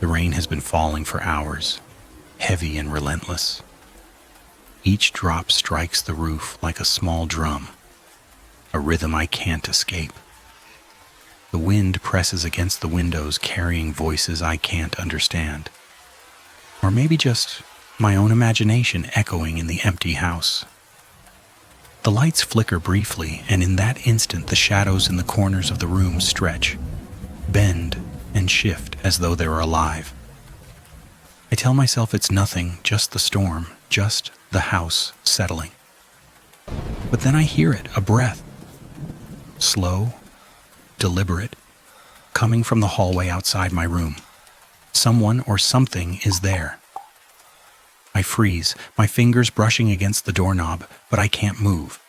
The rain has been falling for hours, heavy and relentless. Each drop strikes the roof like a small drum, a rhythm I can't escape. The wind presses against the windows, carrying voices I can't understand. Or maybe just my own imagination echoing in the empty house. The lights flicker briefly, and in that instant the shadows in the corners of the room stretch, bend, and shift as though they were alive. I tell myself it's nothing, just the storm, just the house settling. But then I hear it, a breath. Slow, deliberate, coming from the hallway outside my room. Someone or something is there. I freeze, my fingers brushing against the doorknob, but I can't move.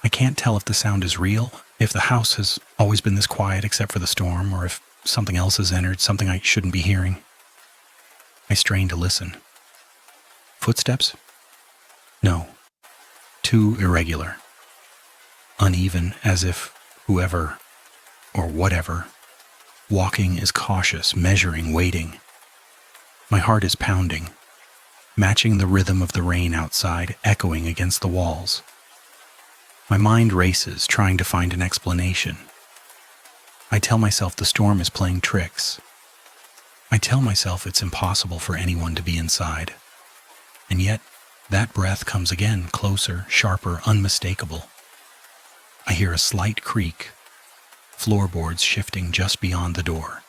I can't tell if the sound is real, if the house has always been this quiet except for the storm, or if something else has entered, something I shouldn't be hearing. I strain to listen. Footsteps? No. Too irregular. Uneven, as if whoever, or whatever, walking is cautious, measuring, waiting. My heart is pounding, matching the rhythm of the rain outside, echoing against the walls. My mind races, trying to find an explanation. I tell myself the storm is playing tricks. I tell myself it's impossible for anyone to be inside. And yet, that breath comes again, closer, sharper, unmistakable. I hear a slight creak, floorboards shifting just beyond the door.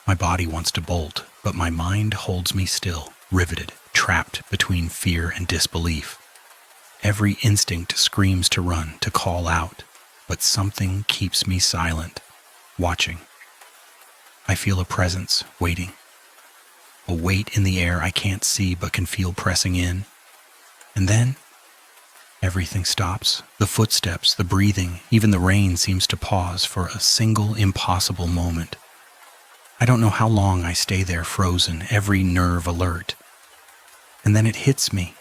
My body wants to bolt, but my mind holds me still, riveted, trapped between fear and disbelief. Every instinct screams to run, to call out, but something keeps me silent, watching. I feel a presence, waiting. A weight in the air I can't see but can feel pressing in. And then, everything stops. The footsteps, the breathing, even the rain seems to pause for a single impossible moment. I don't know how long I stay there frozen, every nerve alert. And then it hits me.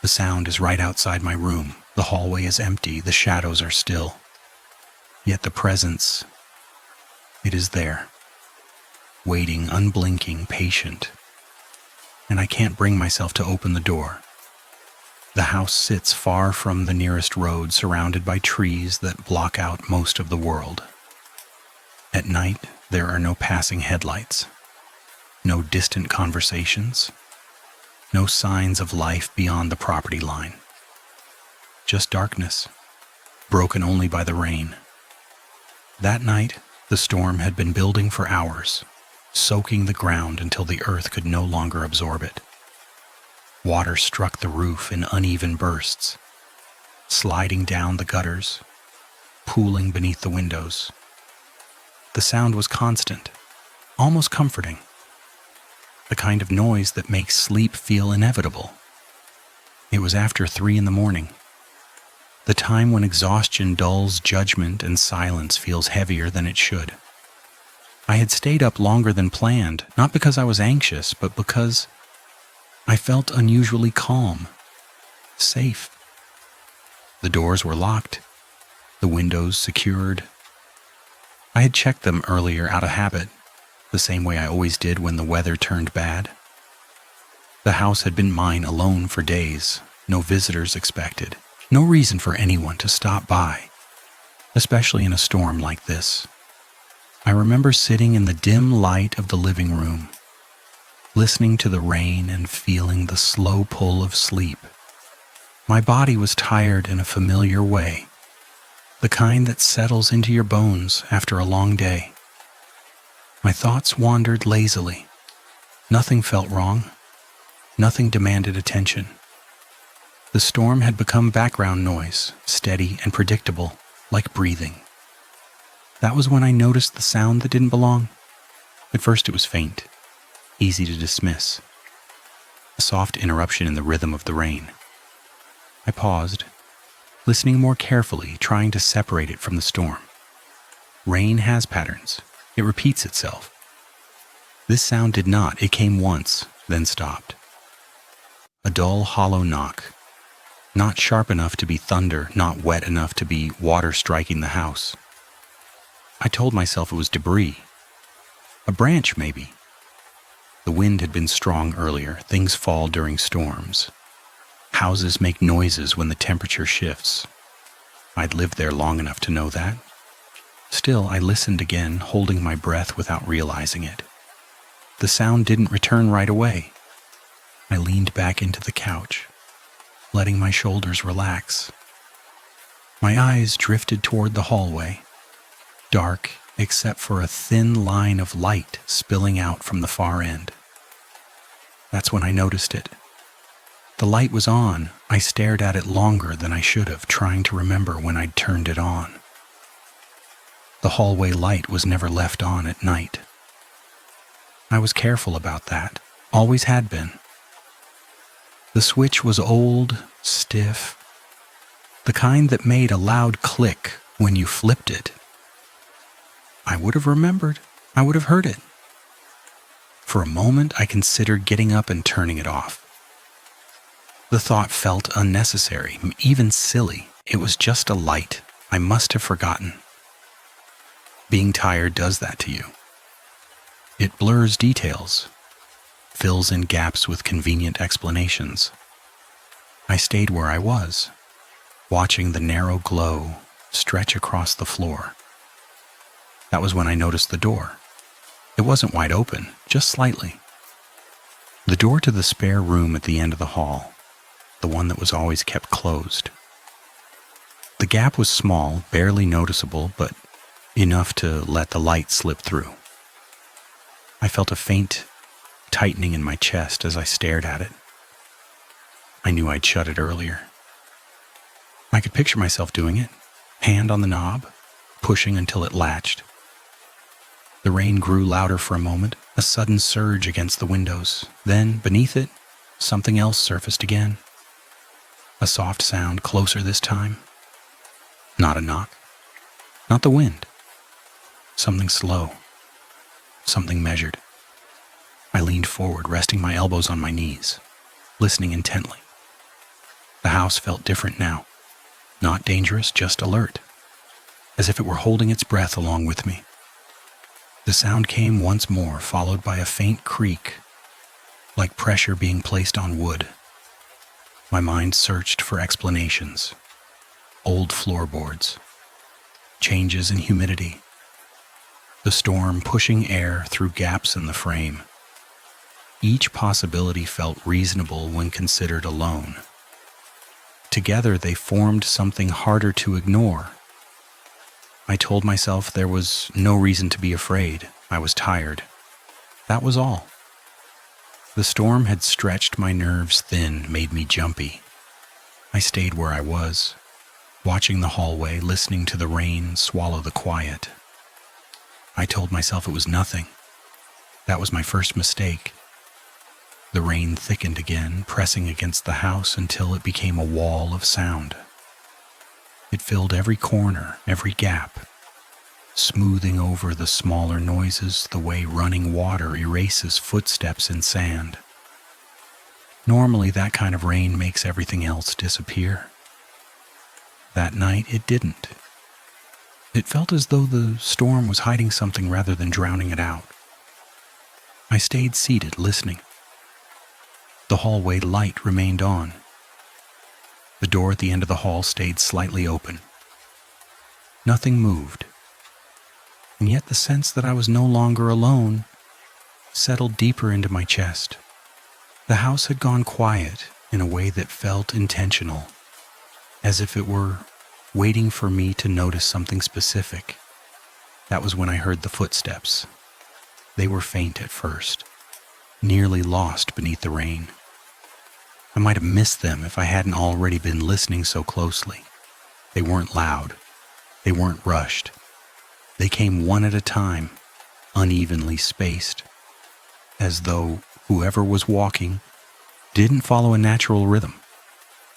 The sound is right outside my room. The hallway is empty. The shadows are still. Yet the presence, it is there. Waiting, unblinking, patient. And I can't bring myself to open the door. The house sits far from the nearest road, surrounded by trees that block out most of the world. At night, there are no passing headlights, no distant conversations, no signs of life beyond the property line. Just darkness, broken only by the rain. That night, the storm had been building for hours, soaking the ground until the earth could no longer absorb it. Water struck the roof in uneven bursts, sliding down the gutters, pooling beneath the windows. The sound was constant, almost comforting. The kind of noise that makes sleep feel inevitable. It was after 3 a.m, the time when exhaustion dulls judgment and silence feels heavier than it should. I had stayed up longer than planned, not because I was anxious, but because I felt unusually calm, safe. The doors were locked, the windows secured. I had checked them earlier out of habit, the same way I always did when the weather turned bad. The house had been mine alone for days, no visitors expected, no reason for anyone to stop by, especially in a storm like this. I remember sitting in the dim light of the living room, listening to the rain and feeling the slow pull of sleep. My body was tired in a familiar way, the kind that settles into your bones after a long day. My thoughts wandered lazily. Nothing felt wrong. Nothing demanded attention. The storm had become background noise, steady and predictable, like breathing. That was when I noticed the sound that didn't belong. At first it was faint, easy to dismiss. A soft interruption in the rhythm of the rain. I paused, listening more carefully, trying to separate it from the storm. Rain has patterns. It repeats itself. This sound did not. It came once, then stopped. A dull, hollow knock. Not sharp enough to be thunder, not wet enough to be water striking the house. I told myself it was debris. A branch, maybe. The wind had been strong earlier. Things fall during storms. Houses make noises when the temperature shifts. I'd lived there long enough to know that. Still, I listened again, holding my breath without realizing it. The sound didn't return right away. I leaned back into the couch, letting my shoulders relax. My eyes drifted toward the hallway, dark except for a thin line of light spilling out from the far end. That's when I noticed it. The light was on. I stared at it longer than I should have, trying to remember when I'd turned it on. The hallway light was never left on at night. I was careful about that, always had been. The switch was old, stiff, the kind that made a loud click when you flipped it. I would have remembered. I would have heard it. For a moment, I considered getting up and turning it off. The thought felt unnecessary, even silly. It was just a light. I must have forgotten. Being tired does that to you. It blurs details, fills in gaps with convenient explanations. I stayed where I was, watching the narrow glow stretch across the floor. That was when I noticed the door. It wasn't wide open, just slightly. The door to the spare room at the end of the hall, the one that was always kept closed. The gap was small, barely noticeable, but enough to let the light slip through. I felt a faint tightening in my chest as I stared at it. I knew I'd shut it earlier. I could picture myself doing it, hand on the knob, pushing until it latched. The rain grew louder for a moment, a sudden surge against the windows. Then, beneath it, something else surfaced again. A soft sound, closer this time. Not a knock. Not the wind. Something slow. Something measured. I leaned forward, resting my elbows on my knees, listening intently. The house felt different now. Not dangerous, just alert. As if it were holding its breath along with me. The sound came once more, followed by a faint creak, like pressure being placed on wood. My mind searched for explanations. Old floorboards. Changes in humidity. The storm pushing air through gaps in the frame. Each possibility felt reasonable when considered alone. Together they formed something harder to ignore. I told myself there was no reason to be afraid. I was tired. That was all. The storm had stretched my nerves thin, made me jumpy. I stayed where I was, watching the hallway, listening to the rain swallow the quiet. I told myself it was nothing. That was my first mistake. The rain thickened again, pressing against the house until it became a wall of sound. It filled every corner, every gap, smoothing over the smaller noises the way running water erases footsteps in sand. Normally, that kind of rain makes everything else disappear. That night, it didn't. It felt as though the storm was hiding something rather than drowning it out. I stayed seated, listening. The hallway light remained on. The door at the end of the hall stayed slightly open. Nothing moved. And yet the sense that I was no longer alone settled deeper into my chest. The house had gone quiet in a way that felt intentional, as if it were waiting for me to notice something specific. That was when I heard the footsteps. They were faint at first, nearly lost beneath the rain. I might have missed them if I hadn't already been listening so closely. They weren't loud. They weren't rushed. They came one at a time, unevenly spaced, as though whoever was walking didn't follow a natural rhythm.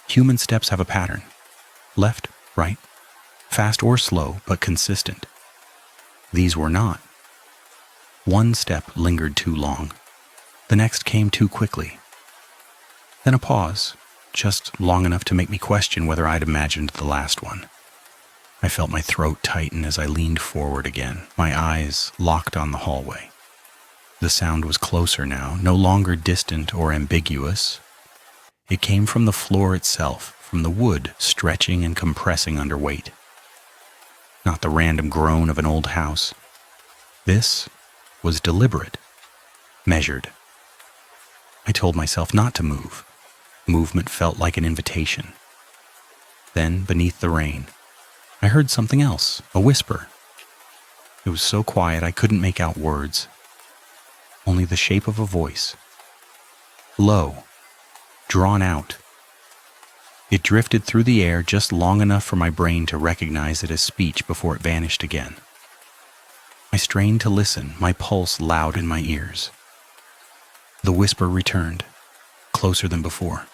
Human steps have a pattern. Left, right, fast or slow, but consistent. These were not. One step lingered too long. The next came too quickly. Then a pause, just long enough to make me question whether I'd imagined the last one. I felt my throat tighten as I leaned forward again, my eyes locked on the hallway. The sound was closer now, no longer distant or ambiguous. It came from the floor itself, from the wood stretching and compressing under weight. Not the random groan of an old house. This was deliberate, measured. I told myself not to move. Movement felt like an invitation. Then, beneath the rain, I heard something else, a whisper. It was so quiet I couldn't make out words, only the shape of a voice. Low, drawn out. It drifted through the air just long enough for my brain to recognize it as speech before it vanished again. I strained to listen, my pulse loud in my ears. The whisper returned, closer than before,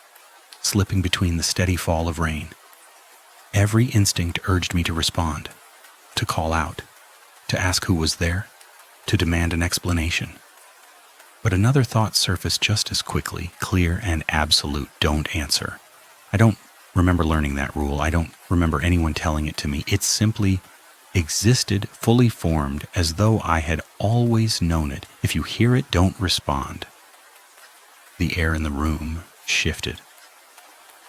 slipping between the steady fall of rain. Every instinct urged me to respond, to call out, to ask who was there, to demand an explanation. But another thought surfaced just as quickly, clear and absolute: don't answer. I don't remember learning that rule. I don't remember anyone telling it to me. It simply existed, fully formed, as though I had always known it. If you hear it, don't respond. The air in the room shifted.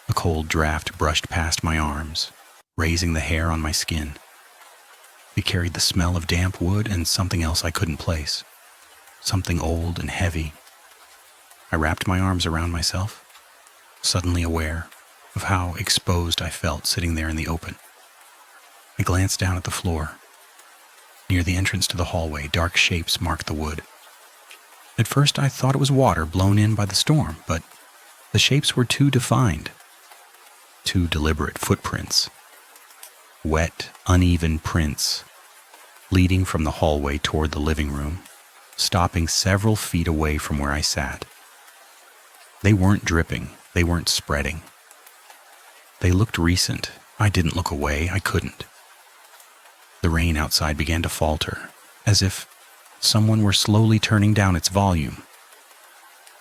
A cold draft brushed past my arms, raising the hair on my skin. It carried the smell of damp wood and something else I couldn't place. Something old and heavy. I wrapped my arms around myself, suddenly aware of how exposed I felt sitting there in the open. I glanced down at the floor. Near the entrance to the hallway, dark shapes marked the wood. At first I thought it was water blown in by the storm, but the shapes were too defined. Two deliberate footprints. Wet, uneven prints, leading from the hallway toward the living room, stopping several feet away from where I sat. They weren't dripping, they weren't spreading. They looked recent. I didn't look away, I couldn't. The rain outside began to falter, as if someone were slowly turning down its volume.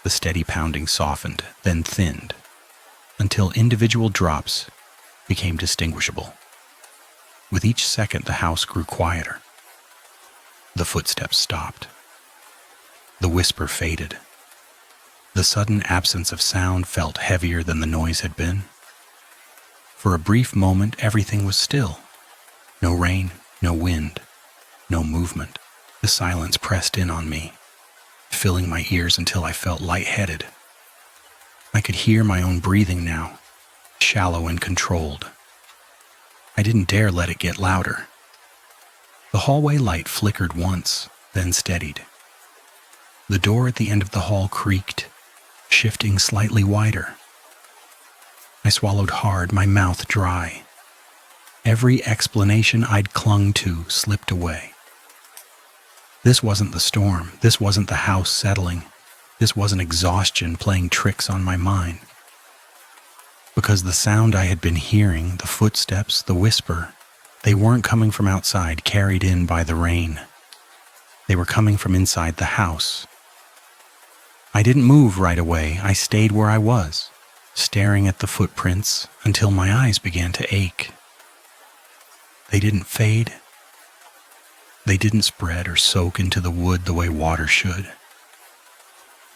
The steady pounding softened, then thinned, until individual drops became distinguishable. With each second, the house grew quieter. The footsteps stopped. The whisper faded. The sudden absence of sound felt heavier than the noise had been. For a brief moment, everything was still. No rain, no wind, no movement. The silence pressed in on me, filling my ears until I felt lightheaded. I could hear my own breathing now, shallow and controlled. I didn't dare let it get louder. The hallway light flickered once, then steadied. The door at the end of the hall creaked, shifting slightly wider. I swallowed hard, my mouth dry. Every explanation I'd clung to slipped away. This wasn't the storm. This wasn't the house settling. This wasn't exhaustion playing tricks on my mind. Because the sound I had been hearing, the footsteps, the whisper, they weren't coming from outside, carried in by the rain. They were coming from inside the house. I didn't move right away. I stayed where I was, staring at the footprints until my eyes began to ache. They didn't fade. They didn't spread or soak into the wood the way water should.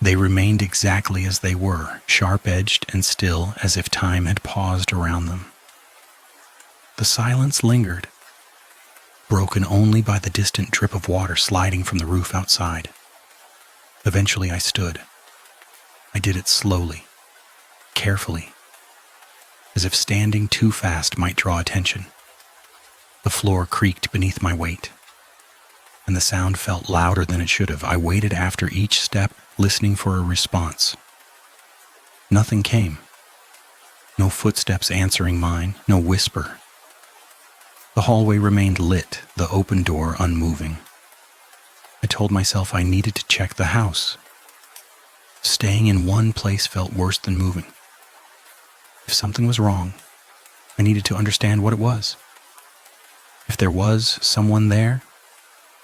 They remained exactly as they were, sharp-edged and still, as if time had paused around them. The silence lingered, broken only by the distant drip of water sliding from the roof outside. Eventually I stood. I did it slowly, carefully, as if standing too fast might draw attention. The floor creaked beneath my weight, and the sound felt louder than it should have. I waited after each step, listening for a response. Nothing came. No footsteps answering mine, no whisper. The hallway remained lit, the open door unmoving. I told myself I needed to check the house. Staying in one place felt worse than moving. If something was wrong, I needed to understand what it was. If there was someone there,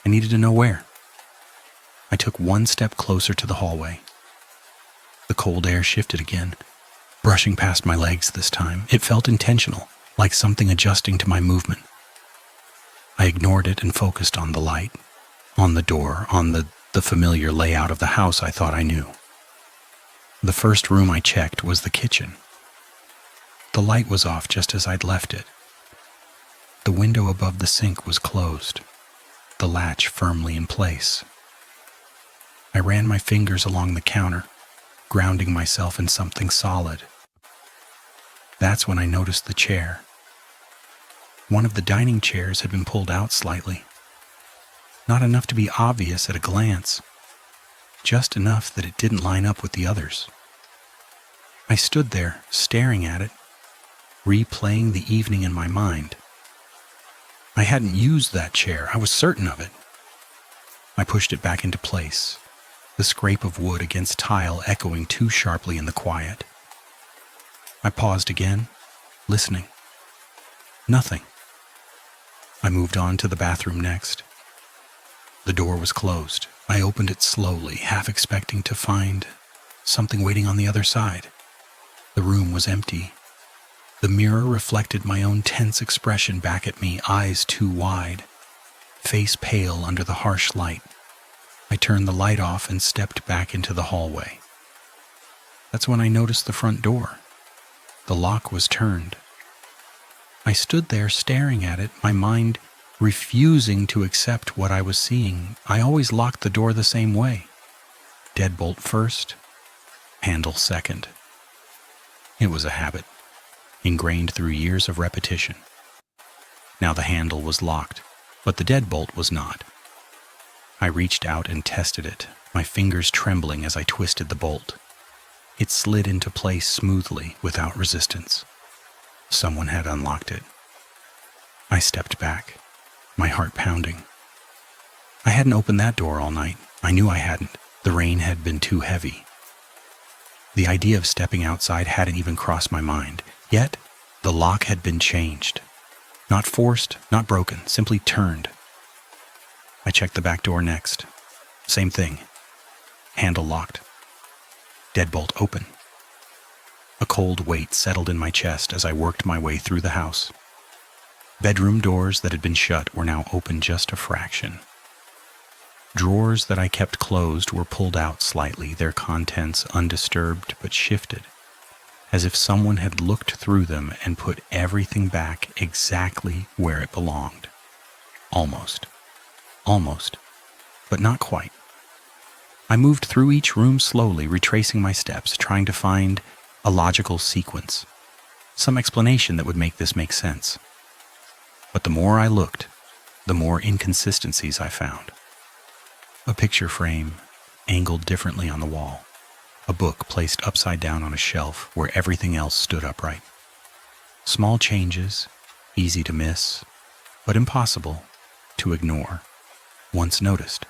I needed to know where. I took one step closer to the hallway. The cold air shifted again, brushing past my legs this time. It felt intentional, like something adjusting to my movement. I ignored it and focused on the light, on the door, on the the familiar layout of the house I thought I knew. The first room I checked was the kitchen. The light was off just as I'd left it. The window above the sink was closed, the latch firmly in place. I ran my fingers along the counter, grounding myself in something solid. That's when I noticed the chair. One of the dining chairs had been pulled out slightly. Not enough to be obvious at a glance, just enough that it didn't line up with the others. I stood there, staring at it, replaying the evening in my mind. I hadn't used that chair, I was certain of it. I pushed it back into place, the scrape of wood against tile echoing too sharply in the quiet. I paused again, listening. Nothing. I moved on to the bathroom next. The door was closed. I opened it slowly, half expecting to find something waiting on the other side. The room was empty. The mirror reflected my own tense expression back at me, eyes too wide, face pale under the harsh light. I turned the light off and stepped back into the hallway. That's when I noticed the front door. The lock was turned. I stood there staring at it, my mind refusing to accept what I was seeing. I always locked the door the same way. Deadbolt first, handle second. It was a habit, ingrained through years of repetition. Now the handle was locked, but the deadbolt was not. I reached out and tested it, my fingers trembling as I twisted the bolt. It slid into place smoothly, without resistance. Someone had unlocked it. I stepped back, my heart pounding. I hadn't opened that door all night. I knew I hadn't. The rain had been too heavy. The idea of stepping outside hadn't even crossed my mind. Yet, the lock had been changed. Not forced, not broken, simply turned. I checked the back door next. Same thing. Handle locked. Deadbolt open. A cold weight settled in my chest as I worked my way through the house. Bedroom doors that had been shut were now open just a fraction. Drawers that I kept closed were pulled out slightly, their contents undisturbed but shifted, as if someone had looked through them and put everything back exactly where it belonged. Almost, but not quite. I moved through each room slowly, retracing my steps, trying to find a logical sequence, some explanation that would make this make sense. But the more I looked, the more inconsistencies I found. A picture frame angled differently on the wall, a book placed upside down on a shelf where everything else stood upright. Small changes, easy to miss, but impossible to ignore, once noticed.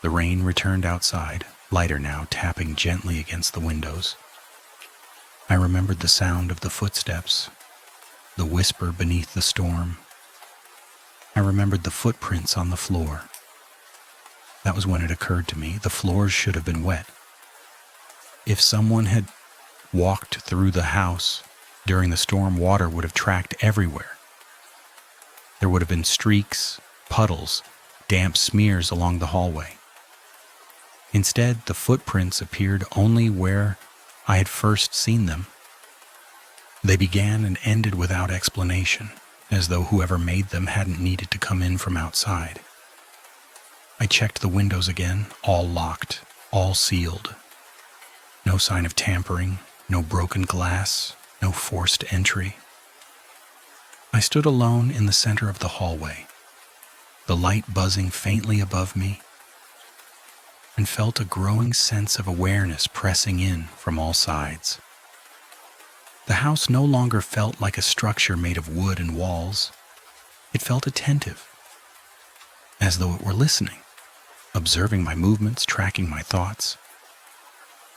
The rain returned outside, lighter now, tapping gently against the windows. I remembered the sound of the footsteps, the whisper beneath the storm. I remembered the footprints on the floor. That was when it occurred to me, the floors should have been wet. If someone had walked through the house during the storm, water would have tracked everywhere. There would have been streaks, puddles, damp smears along the hallway. Instead, the footprints appeared only where I had first seen them. They began and ended without explanation, as though whoever made them hadn't needed to come in from outside. I checked the windows again, all locked, all sealed. No sign of tampering, no broken glass, no forced entry. I stood alone in the center of the hallway, the light buzzing faintly above me, and felt a growing sense of awareness pressing in from all sides. The house no longer felt like a structure made of wood and walls. It felt attentive, as though it were listening, observing my movements, tracking my thoughts.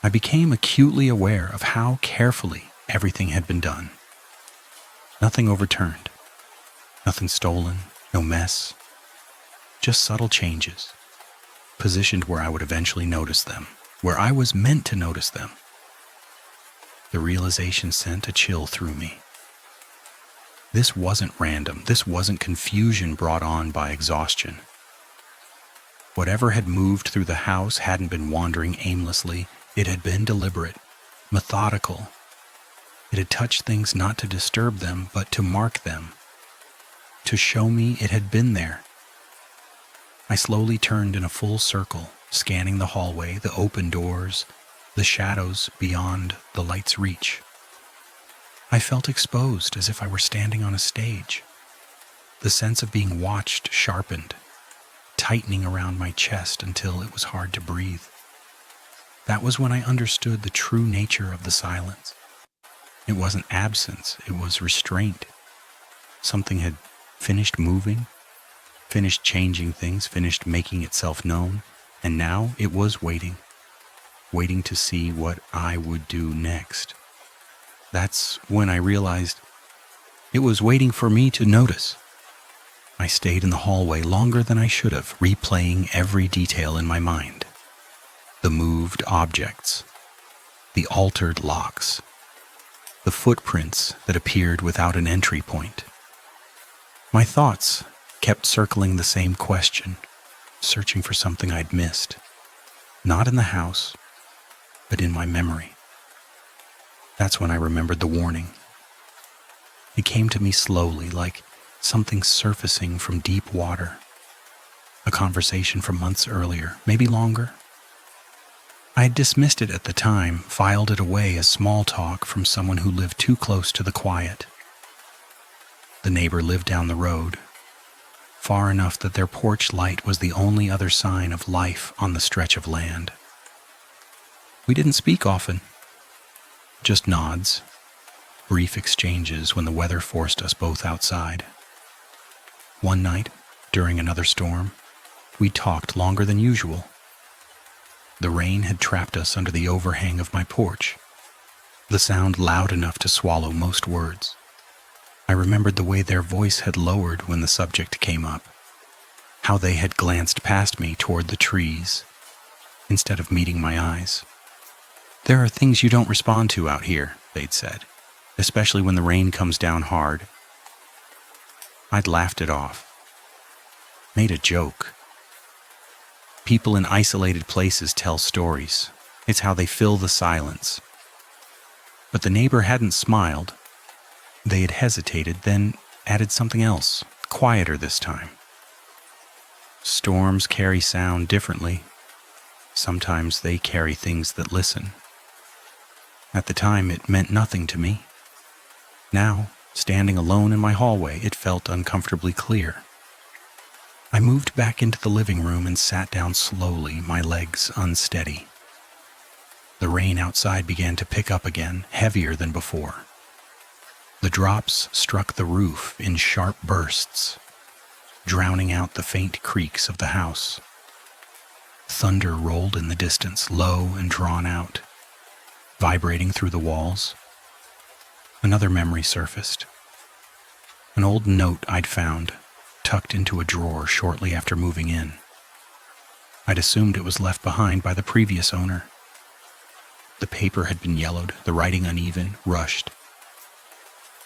I became acutely aware of how carefully everything had been done. Nothing overturned, nothing stolen, no mess, just subtle changes, positioned where I would eventually notice them, where I was meant to notice them. The realization sent a chill through me. This wasn't random. This wasn't confusion brought on by exhaustion. Whatever had moved through the house hadn't been wandering aimlessly. It had been deliberate, methodical. It had touched things not to disturb them, but to mark them, to show me it had been there. I slowly turned in a full circle, scanning the hallway, the open doors, the shadows beyond the light's reach. I felt exposed, as if I were standing on a stage. The sense of being watched sharpened, tightening around my chest until it was hard to breathe. That was when I understood the true nature of the silence. It wasn't absence, it was restraint. Something had finished moving, finished changing things, finished making itself known, and now it was waiting to see what I would do next. That's when I realized it was waiting for me to notice. I stayed in the hallway longer than I should have, replaying every detail in my mind. The moved objects, the altered locks, the footprints that appeared without an entry point. My thoughts kept circling the same question, searching for something I'd missed. Not in the house, but in my memory. That's when I remembered the warning. It came to me slowly, like something surfacing from deep water. A conversation from months earlier, maybe longer. I had dismissed it at the time, filed it away as small talk from someone who lived too close to the quiet. The neighbor lived down the road, far enough that their porch light was the only other sign of life on the stretch of land. We didn't speak often, just nods, brief exchanges when the weather forced us both outside. One night, during another storm, we talked longer than usual. The rain had trapped us under the overhang of my porch, the sound loud enough to swallow most words. I remembered the way their voice had lowered when the subject came up, how they had glanced past me toward the trees, instead of meeting my eyes. "There are things you don't respond to out here," they'd said, "especially when the rain comes down hard." I'd laughed it off, made a joke. People in isolated places tell stories. It's how they fill the silence. But the neighbor hadn't smiled. They had hesitated, then added something else, quieter this time. Storms carry sound differently. Sometimes they carry things that listen. At the time, it meant nothing to me. Now, standing alone in my hallway, it felt uncomfortably clear. I moved back into the living room and sat down slowly, my legs unsteady. The rain outside began to pick up again, heavier than before. The drops struck the roof in sharp bursts, drowning out the faint creaks of the house. Thunder rolled in the distance, low and drawn out, vibrating through the walls. Another memory surfaced. An old note I'd found, tucked into a drawer shortly after moving in. I'd assumed it was left behind by the previous owner. The paper had been yellowed, the writing uneven, rushed.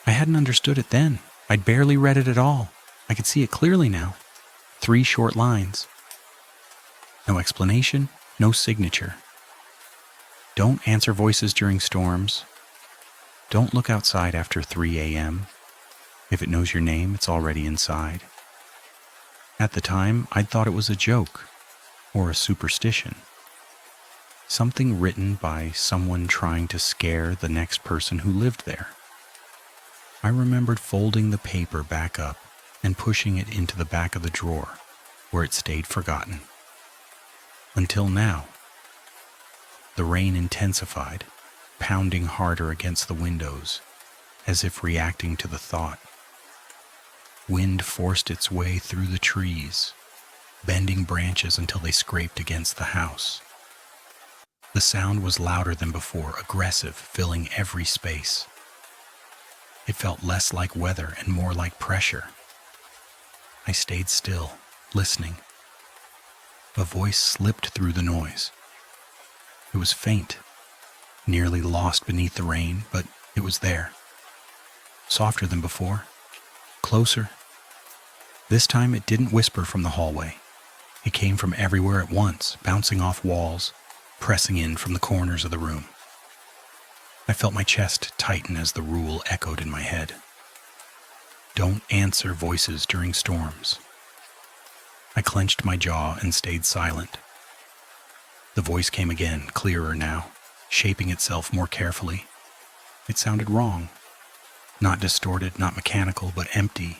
I hadn't understood it then. I'd barely read it at all. I could see it clearly now. 3 short lines. No explanation, no signature. Don't answer voices during storms. Don't look outside after 3 a.m. If it knows your name, it's already inside. At the time, I'd thought it was a joke or a superstition. Something written by someone trying to scare the next person who lived there. I remembered folding the paper back up and pushing it into the back of the drawer, where it stayed forgotten. Until now. The rain intensified, pounding harder against the windows, as if reacting to the thought. Wind forced its way through the trees, bending branches until they scraped against the house. The sound was louder than before, aggressive, filling every space. It felt less like weather and more like pressure. I stayed still, listening. A voice slipped through the noise. It was faint, nearly lost beneath the rain, but it was there. Softer than before, closer. This time it didn't whisper from the hallway. It came from everywhere at once, bouncing off walls, pressing in from the corners of the room. I felt my chest tighten as the rule echoed in my head. Don't answer voices during storms. I clenched my jaw and stayed silent. The voice came again, clearer now, shaping itself more carefully. It sounded wrong. Not distorted, not mechanical, but empty.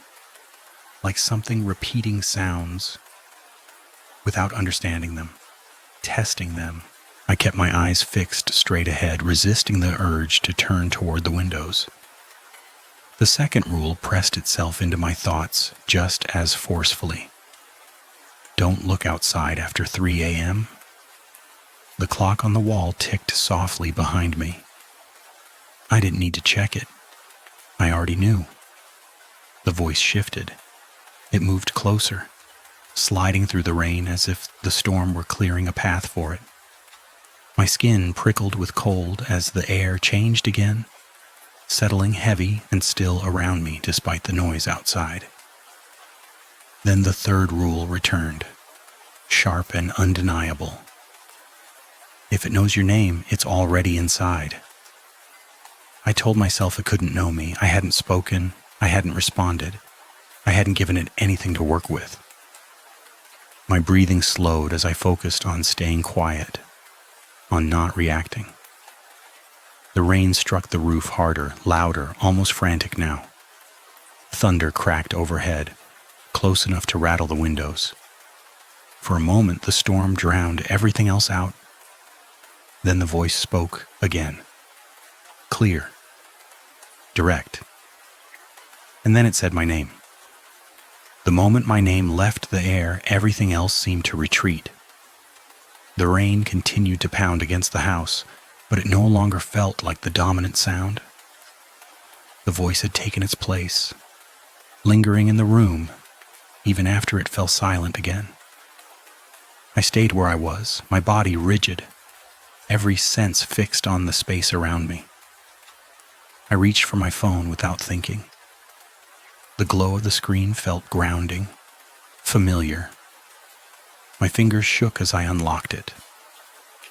Like something repeating sounds without understanding them, testing them. I kept my eyes fixed straight ahead, resisting the urge to turn toward the windows. The second rule pressed itself into my thoughts just as forcefully. Don't look outside after 3 a.m. The clock on the wall ticked softly behind me. I didn't need to check it. I already knew. The voice shifted. It moved closer, sliding through the rain as if the storm were clearing a path for it. My skin prickled with cold as the air changed again, settling heavy and still around me despite the noise outside. Then the third rule returned, sharp and undeniable. If it knows your name, it's already inside. I told myself it couldn't know me. I hadn't spoken. I hadn't responded. I hadn't given it anything to work with. My breathing slowed as I focused on staying quiet, on not reacting. The rain struck the roof harder, louder, almost frantic now. Thunder cracked overhead, close enough to rattle the windows. For a moment, the storm drowned everything else out. Then the voice spoke again. Clear. Direct. And then it said my name. The moment my name left the air, everything else seemed to retreat. The rain continued to pound against the house, but it no longer felt like the dominant sound. The voice had taken its place, lingering in the room, even after it fell silent again. I stayed where I was, my body rigid, every sense fixed on the space around me. I reached for my phone without thinking. The glow of the screen felt grounding, familiar. My fingers shook as I unlocked it,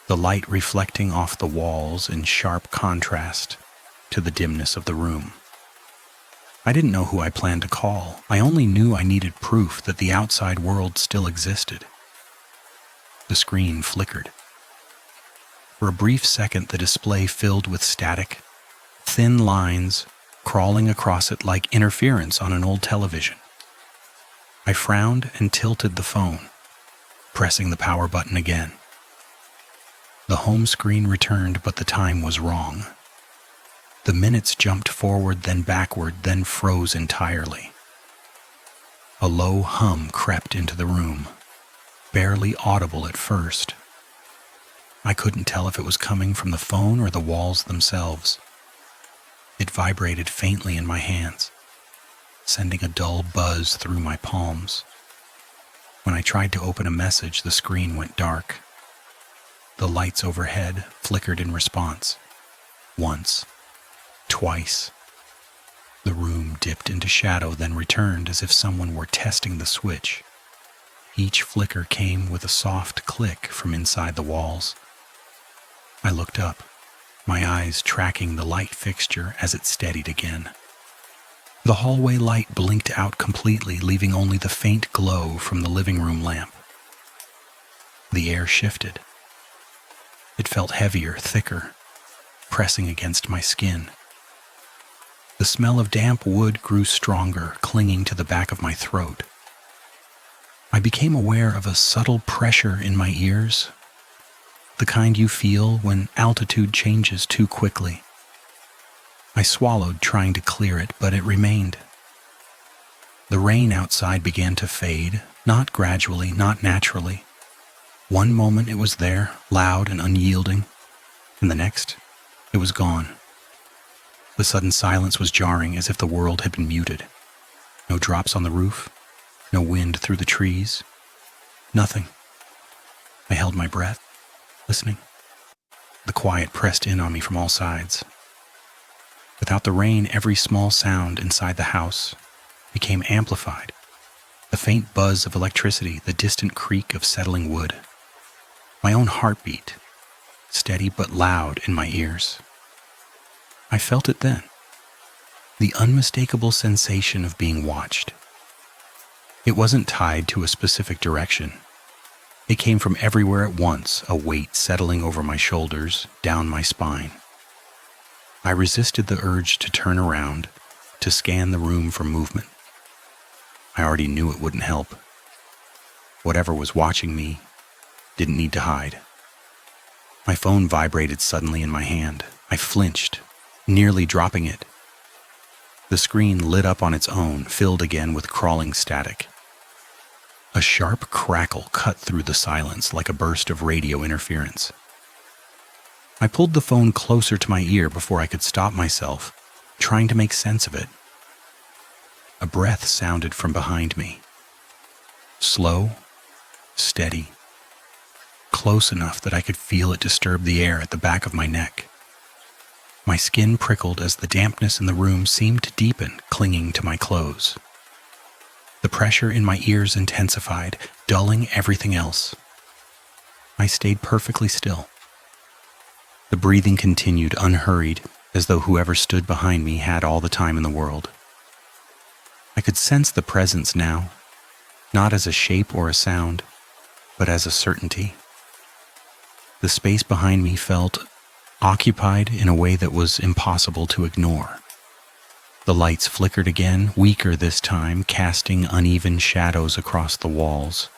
the light reflecting off the walls in sharp contrast to the dimness of the room. I didn't know who I planned to call. I only knew I needed proof that the outside world still existed. The screen flickered. For a brief second, the display filled with static, thin lines crawling across it like interference on an old television. I frowned and tilted the phone, pressing the power button again. The home screen returned, but the time was wrong. The minutes jumped forward, then backward, then froze entirely. A low hum crept into the room, barely audible at first. I couldn't tell if it was coming from the phone or the walls themselves. It vibrated faintly in my hands, sending a dull buzz through my palms. When I tried to open a message, the screen went dark. The lights overhead flickered in response. Once, twice. The room dipped into shadow, then returned as if someone were testing the switch. Each flicker came with a soft click from inside the walls. I looked up, my eyes tracking the light fixture as it steadied again. The hallway light blinked out completely, leaving only the faint glow from the living room lamp. The air shifted. It felt heavier, thicker, pressing against my skin. The smell of damp wood grew stronger, clinging to the back of my throat. I became aware of a subtle pressure in my ears, the kind you feel when altitude changes too quickly. I swallowed, trying to clear it, but it remained. The rain outside began to fade, not gradually, not naturally. One moment it was there, loud and unyielding, and the next, it was gone. The sudden silence was jarring, as if the world had been muted. No drops on the roof, no wind through the trees, nothing. I held my breath, listening. The quiet pressed in on me from all sides. Without the rain, every small sound inside the house became amplified, The faint buzz of electricity, the distant creak of settling wood. My own heartbeat, steady but loud in my ears. I felt it then. The unmistakable sensation of being watched. It wasn't tied to a specific direction. It came from everywhere at once, a weight settling over my shoulders, down my spine. I resisted the urge to turn around, to scan the room for movement. I already knew it wouldn't help. Whatever was watching me didn't need to hide. My phone vibrated suddenly in my hand. I flinched, nearly dropping it. The screen lit up on its own, filled again with crawling static. A sharp crackle cut through the silence like a burst of radio interference. I pulled the phone closer to my ear before I could stop myself, trying to make sense of it. A breath sounded from behind me. Slow, steady, close enough that I could feel it disturb the air at the back of my neck. My skin prickled as the dampness in the room seemed to deepen, clinging to my clothes. The pressure in my ears intensified, dulling everything else. I stayed perfectly still. The breathing continued unhurried, as though whoever stood behind me had all the time in the world. I could sense the presence now, not as a shape or a sound, but as a certainty. The space behind me felt occupied in a way that was impossible to ignore. The lights flickered again, weaker this time, casting uneven shadows across the walls.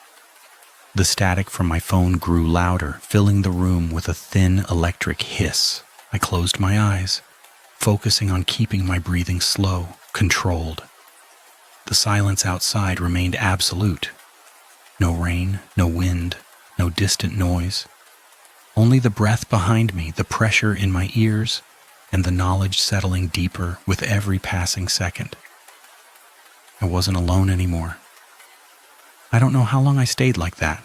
The static from my phone grew louder, filling the room with a thin electric hiss. I closed my eyes, focusing on keeping my breathing slow, controlled. The silence outside remained absolute. No rain, no wind, no distant noise. Only the breath behind me, the pressure in my ears, and the knowledge settling deeper with every passing second. I wasn't alone anymore. I don't know how long I stayed like that,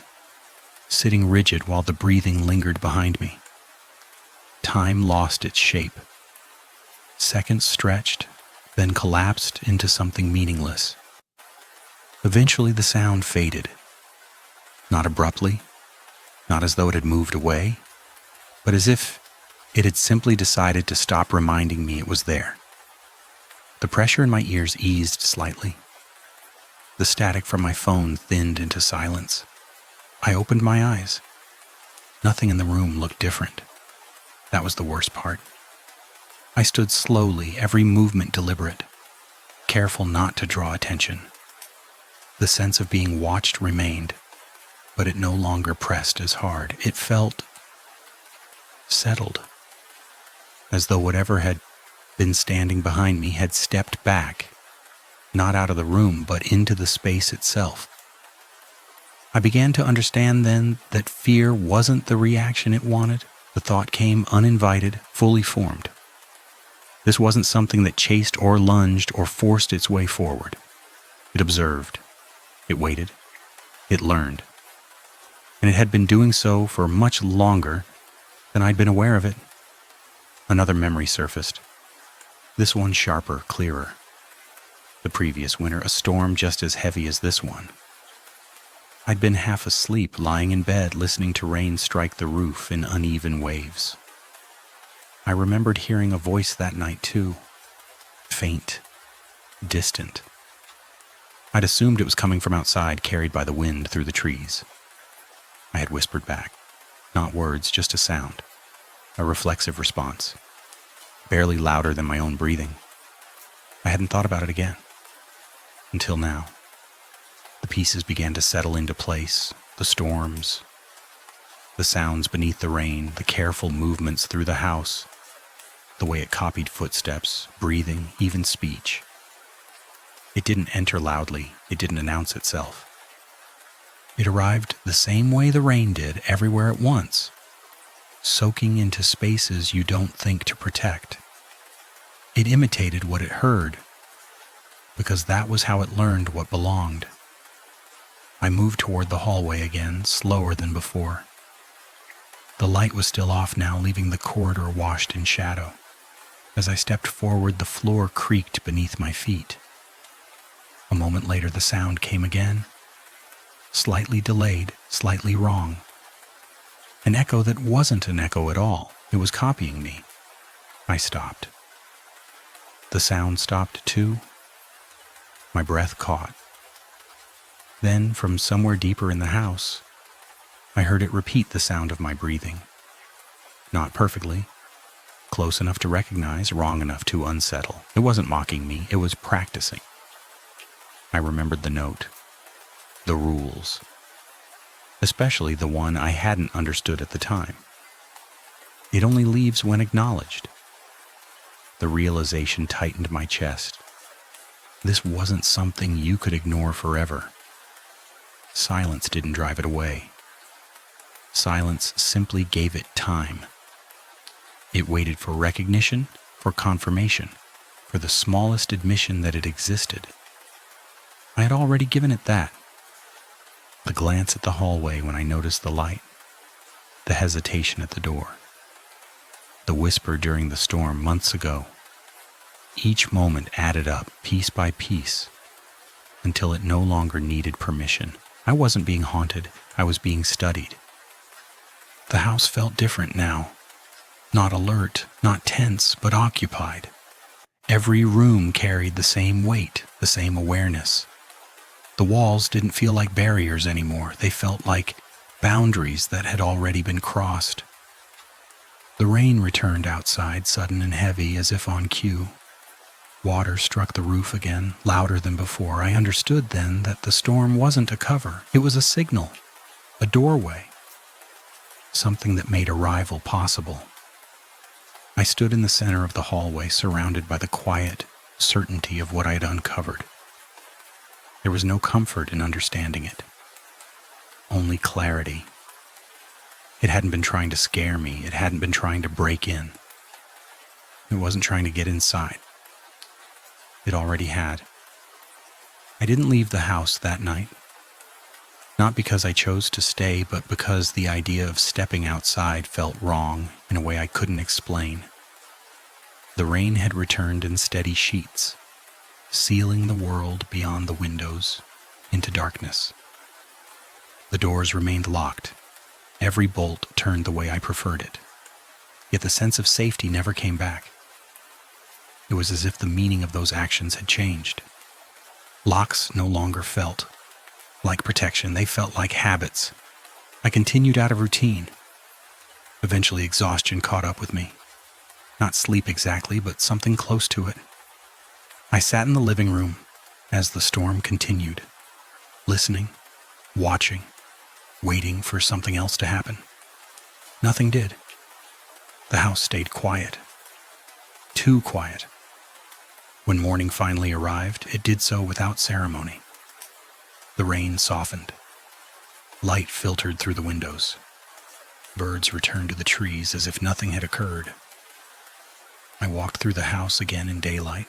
sitting rigid while the breathing lingered behind me. Time lost its shape. Seconds stretched, then collapsed into something meaningless. Eventually the sound faded. Not abruptly, not as though it had moved away, but as if it had simply decided to stop reminding me it was there. The pressure in my ears eased slightly. The static from my phone thinned into silence. I opened my eyes. Nothing in the room looked different. That was the worst part. I stood slowly, every movement deliberate, careful not to draw attention. The sense of being watched remained, but it no longer pressed as hard. It felt settled, as though whatever had been standing behind me had stepped back, not out of the room, but into the space itself. I began to understand then that fear wasn't the reaction it wanted. The thought came uninvited, fully formed. This wasn't something that chased or lunged or forced its way forward. It observed. It waited. It learned. And it had been doing so for much longer than I'd been aware of it. Another memory surfaced. This one sharper, clearer. The previous winter, a storm just as heavy as this one. I'd been half asleep, lying in bed, listening to rain strike the roof in uneven waves. I remembered hearing a voice that night too. Faint, distant. I'd assumed it was coming from outside, carried by the wind through the trees. I had whispered back. Not words, just a sound. A reflexive response. Barely louder than my own breathing. I hadn't thought about it again. Until now. The pieces began to settle into place. The storms. The sounds beneath the rain. The careful movements through the house. The way it copied footsteps, breathing, even speech. It didn't enter loudly. It didn't announce itself. It arrived the same way the rain did, everywhere at once, soaking into spaces you don't think to protect. It imitated what it heard, because that was how it learned what belonged. I moved toward the hallway again, slower than before. The light was still off now, leaving the corridor washed in shadow. As I stepped forward, the floor creaked beneath my feet. A moment later, the sound came again, slightly delayed, slightly wrong. An echo that wasn't an echo at all. It was copying me. I stopped. The sound stopped too. My breath caught. Then, from somewhere deeper in the house, I heard it repeat the sound of my breathing. Not perfectly, close enough to recognize, wrong enough to unsettle. It wasn't mocking me, it was practicing. I remembered the note, the rules, especially the one I hadn't understood at the time. It only leaves when acknowledged. The realization tightened my chest. This wasn't something you could ignore forever. Silence didn't drive it away. Silence simply gave it time. It waited for recognition, for confirmation, for the smallest admission that it existed. I had already given it that. The glance at the hallway when I noticed the light, the hesitation at the door, the whisper during the storm months ago. Each moment added up, piece by piece, until it no longer needed permission. I wasn't being haunted, I was being studied. The house felt different now. Not alert, not tense, but occupied. Every room carried the same weight, the same awareness. The walls didn't feel like barriers anymore. They felt like boundaries that had already been crossed. The rain returned outside, sudden and heavy, as if on cue. Water struck the roof again, louder than before. I understood then that the storm wasn't a cover. It was a signal, a doorway, something that made arrival possible. I stood in the center of the hallway, surrounded by the quiet certainty of what I had uncovered. There was no comfort in understanding it, only clarity. It hadn't been trying to scare me. It hadn't been trying to break in. It wasn't trying to get inside. It already had. I didn't leave the house that night. Not because I chose to stay, but because the idea of stepping outside felt wrong in a way I couldn't explain. The rain had returned in steady sheets, sealing the world beyond the windows into darkness. The doors remained locked. Every bolt turned the way I preferred it. Yet the sense of safety never came back. It was as if the meaning of those actions had changed. Locks no longer felt like protection. They felt like habits. I continued out of routine. Eventually, exhaustion caught up with me. Not sleep exactly, but something close to it. I sat in the living room as the storm continued, listening, watching, waiting for something else to happen. Nothing did. The house stayed quiet. Too quiet. When morning finally arrived, it did so without ceremony. The rain softened. Light filtered through the windows. Birds returned to the trees as if nothing had occurred. I walked through the house again in daylight.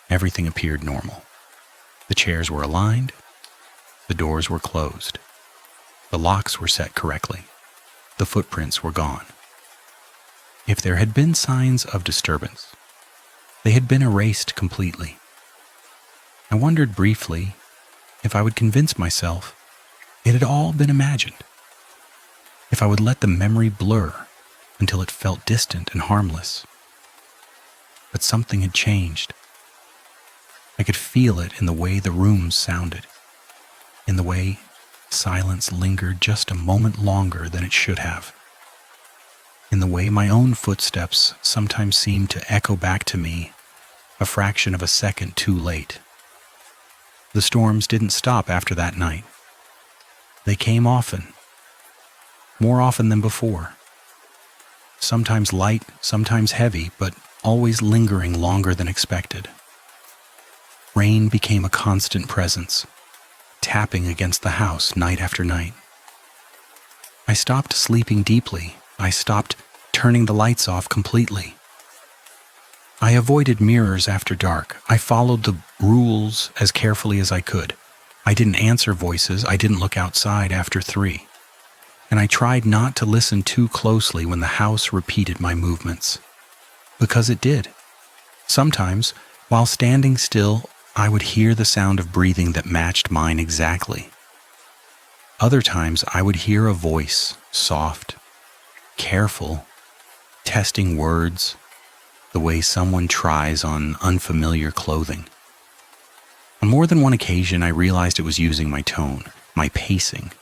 Everything appeared normal. The chairs were aligned. The doors were closed. The locks were set correctly. The footprints were gone. If there had been signs of disturbance, they had been erased completely. I wondered briefly if I would convince myself it had all been imagined. If I would let the memory blur until it felt distant and harmless. But something had changed. I could feel it in the way the rooms sounded, in the way silence lingered just a moment longer than it should have, in the way my own footsteps sometimes seemed to echo back to me a fraction of a second too late. The storms didn't stop after that night. They came often, more often than before. Sometimes light, sometimes heavy, but always lingering longer than expected. Rain became a constant presence, tapping against the house night after night. I stopped sleeping deeply. I stopped turning the lights off completely. I avoided mirrors after dark. I followed the rules as carefully as I could. I didn't answer voices. I didn't look outside after 3. And I tried not to listen too closely when the house repeated my movements. Because it did. Sometimes, while standing still I would hear the sound of breathing that matched mine exactly. Other times I would hear a voice, soft, careful, testing words the way someone tries on unfamiliar clothing. On more than one occasion, I realized it was using my tone, my pacing.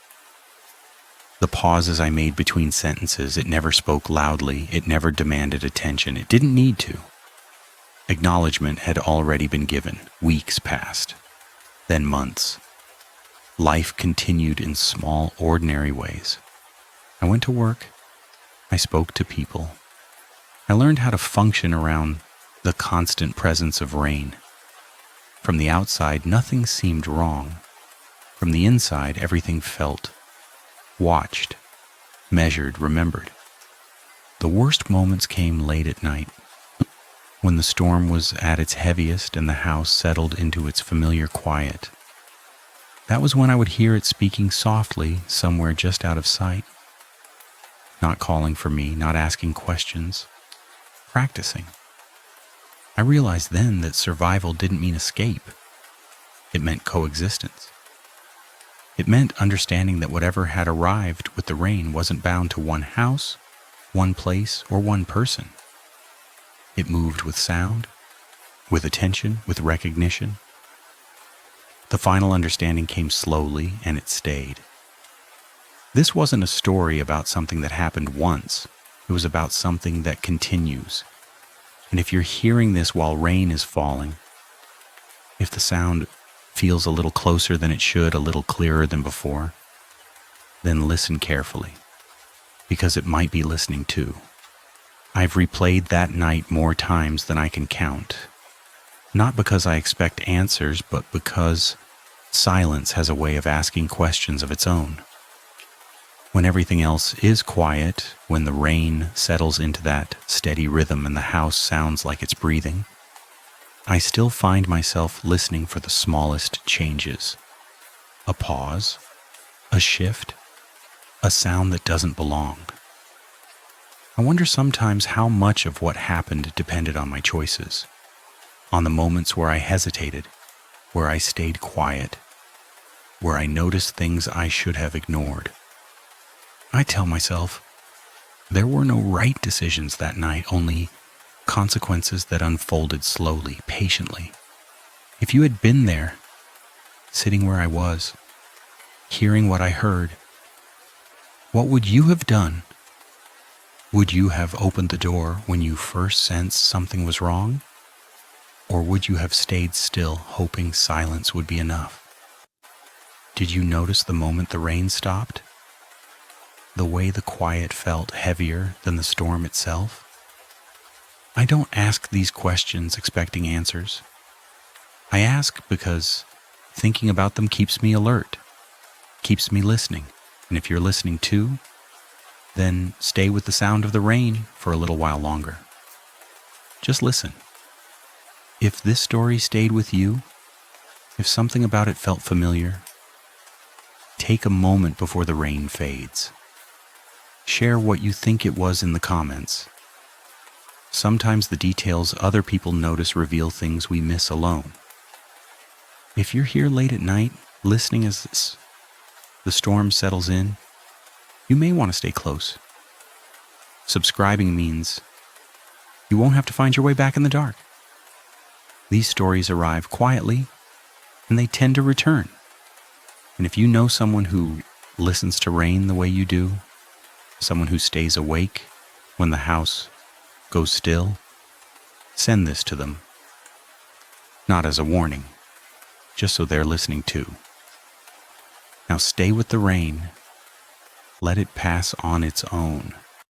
The pauses I made between sentences, it never spoke loudly, it never demanded attention, it didn't need to. Acknowledgement had already been given. Weeks passed, then months. Life continued in small, ordinary ways. I went to work. I spoke to people. I learned how to function around the constant presence of rain. From the outside, nothing seemed wrong. From the inside, everything felt watched, measured, remembered. The worst moments came late at night, when the storm was at its heaviest and the house settled into its familiar quiet. That was when I would hear it speaking softly somewhere just out of sight, not calling for me, not asking questions, practicing. I realized then that survival didn't mean escape. It meant coexistence. It meant understanding that whatever had arrived with the rain wasn't bound to one house, one place, or one person. It moved with sound, with attention, with recognition. The final understanding came slowly, and it stayed. This wasn't a story about something that happened once. It was about something that continues. And if you're hearing this while rain is falling, if the sound feels a little closer than it should, a little clearer than before, then listen carefully, because it might be listening too. I've replayed that night more times than I can count, not because I expect answers, but because silence has a way of asking questions of its own. When everything else is quiet, when the rain settles into that steady rhythm and the house sounds like it's breathing, I still find myself listening for the smallest changes. A pause, a shift, a sound that doesn't belong. I wonder sometimes how much of what happened depended on my choices, on the moments where I hesitated, where I stayed quiet, where I noticed things I should have ignored. I tell myself, there were no right decisions that night, only consequences that unfolded slowly, patiently. If you had been there, sitting where I was, hearing what I heard, what would you have done? Would you have opened the door when you first sensed something was wrong? Or would you have stayed still, hoping silence would be enough? Did you notice the moment the rain stopped? The way the quiet felt heavier than the storm itself? I don't ask these questions expecting answers. I ask because thinking about them keeps me alert, keeps me listening. And if you're listening too, then stay with the sound of the rain for a little while longer. Just listen. If this story stayed with you, if something about it felt familiar, take a moment before the rain fades. Share what you think it was in the comments. Sometimes the details other people notice reveal things we miss alone. If you're here late at night, listening as the storm settles in, you may want to stay close. Subscribing means you won't have to find your way back in the dark. These stories arrive quietly, and they tend to return. And if you know someone who listens to rain the way you do, someone who stays awake when the house goes still, send this to them. Not as a warning, just so they're listening too. Now stay with the rain. Let it pass on its own.